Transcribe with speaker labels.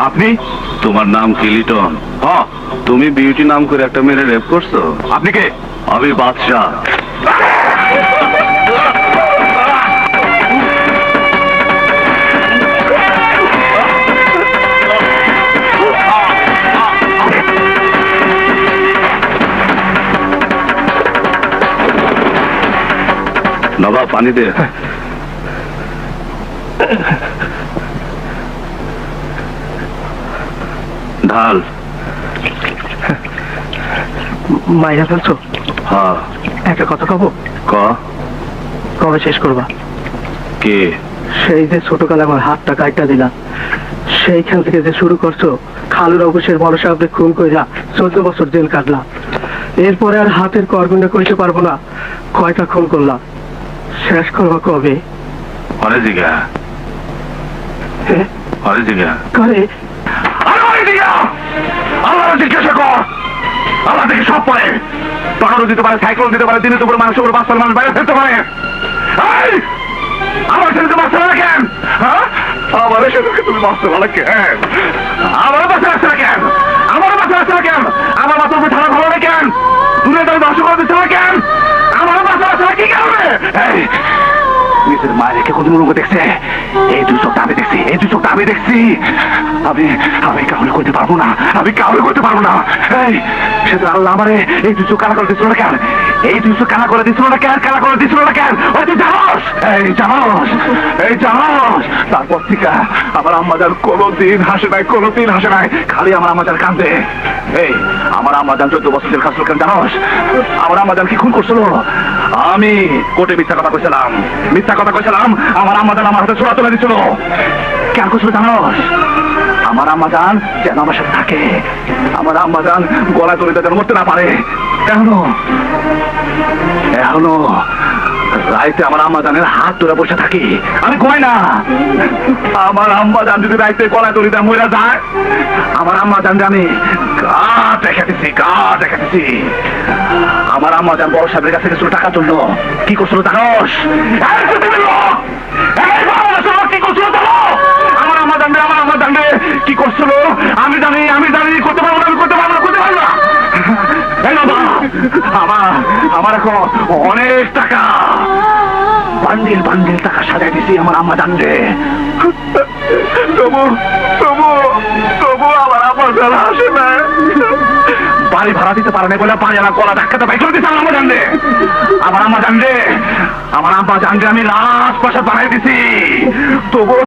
Speaker 1: আপনি?
Speaker 2: তোমার নাম কি লিটন?
Speaker 1: হ্যাঁ।
Speaker 2: তুমি বিউটি নাম করে একটা মেয়েরে রেপ করছো?
Speaker 1: আপনি কে?
Speaker 2: আমি বাদশাহ। নবাব পানি দে। ঢাল।
Speaker 3: মাইরা ফেলছো?
Speaker 2: হ্যাঁ।
Speaker 3: একটা কথা কব?
Speaker 2: ক।
Speaker 3: কবে শেষ করবা?
Speaker 2: কে?
Speaker 3: সেই যে ছোটকালে আমার হাতটা কাটটা দিলা, সেইখান থেকে যে শুরু করছো, খালুর অবশ্যই বড় সাহেবকে খুন কইরা 14 বছর জেল কাটলা। এরপরে আর হাতের করগুন্ডা কইতে পারবো না কয়টা খুন করলা। শেষ করবা কবে?
Speaker 2: হরে জিগা।
Speaker 3: হ্যাঁ?
Speaker 2: হরে জিগা।
Speaker 3: করে
Speaker 1: আল্লাহ জিজ্ঞাসা কর। আল্লাহ থেকে সব পারে। পাহাড়ও দিতে পারে, সাইকেল দিতে পারে, দিনের উপর মানুষের উপর বাচ্চার মানুষ বাইরে ফেলতে পারে। আমার ছেলেকে বাচ্চা না কেন? হ্যাঁ, আমার ছেলেকে তুমি বাচ্চা না কেন? আমার বাচ্চা আসছে না কেন? আমার বাচ্চা আসছে না কেন? আমার বাচ্চার উপর ঠাড়া ভালো না কেন? দুনিয়া তুমি ধ্বংস করে দিচ্ছে না কেন? আমার বাচ্চা আসছে না কি কারণে? নিজের মায়ের রেখে কোন মুখ দেখছে? এই দুই চোখটা আমি দেখছি, এই দুই চোখটা আমি দেখছি। আমি আমি কাউরে করতে পারবো না, আমি কাউরে করতে পারবো না। এই সেটা আল্লাহ আমারে এই দুই চোখ কানা করে দিচ্ছিল না কেন? এই দুই চোখ কানা করে দিচ্ছিল না কেন? কানা করে দিচ্ছিল না কেন? ওই তুই জানোস? এই জানোস? এই জানোস? তারপর থেকে আমার আম্মাজান কোনোদিন হাসে নাই, কোনোদিন হাসে নাই, খালি আমার আম্মাজান কান্দে। এই আমার আম্মাজান 14 বছর জেল খাটছিল কেন জানোস? আমার আম্মাজান কি খুন করছিল? আমি কোর্টে মিথ্যা কথা কইছিলাম, মিথ্যা কথা কইছিলাম। আমার আম্মাজান আমার হাতে ছোড়া তুলে দিচ্ছিল। কেন করছিল জানোস? আমার আম্মাজান যেন আমার সাথে থাকে, আমার আম্মাজান গলায় তুলে যেন মরতে না পারে। এখনো এখনো রাইতে আমার আম্মাজানের হাত ধরে বসে থাকি, আমি ঘুমাই না। আমার আম্মাজান যদি রাইতে গলায় তুলে দেয় মরে যায়, আমার আম্মাজান আমি গাছ রেখে দিছি, গাছ রেখে দিছি। আমার আম্মাজান বড় সাহেবের কাছে কিছু টাকা তুললো, কি করছিল জানোস? কি করছিল জানো? আমার আম্মাজান কি করছিল আমি জানি, আমি জানি। করতে পারবো না, আমি করতে পারবো না, করতে পারবো না। আমার আমার এখন অনেক টাকা, বান্ডিল বান্ডিল টাকা সাজাই দিছি আমার আম্মা জানলে। তবু তবু তবু আমার আম্মা জানা আসে না। বাড়ি ভাড়া দিতে পারে না বলে বাড়ি আমার গলা ধাক্কাতে বাইক করে দিচ্ছে আমার আম্মা জানলে। আমার আম্মা জানলে, আমার আম্মা জানলে আমি লাশ পাশা বানাই দিছি। তবু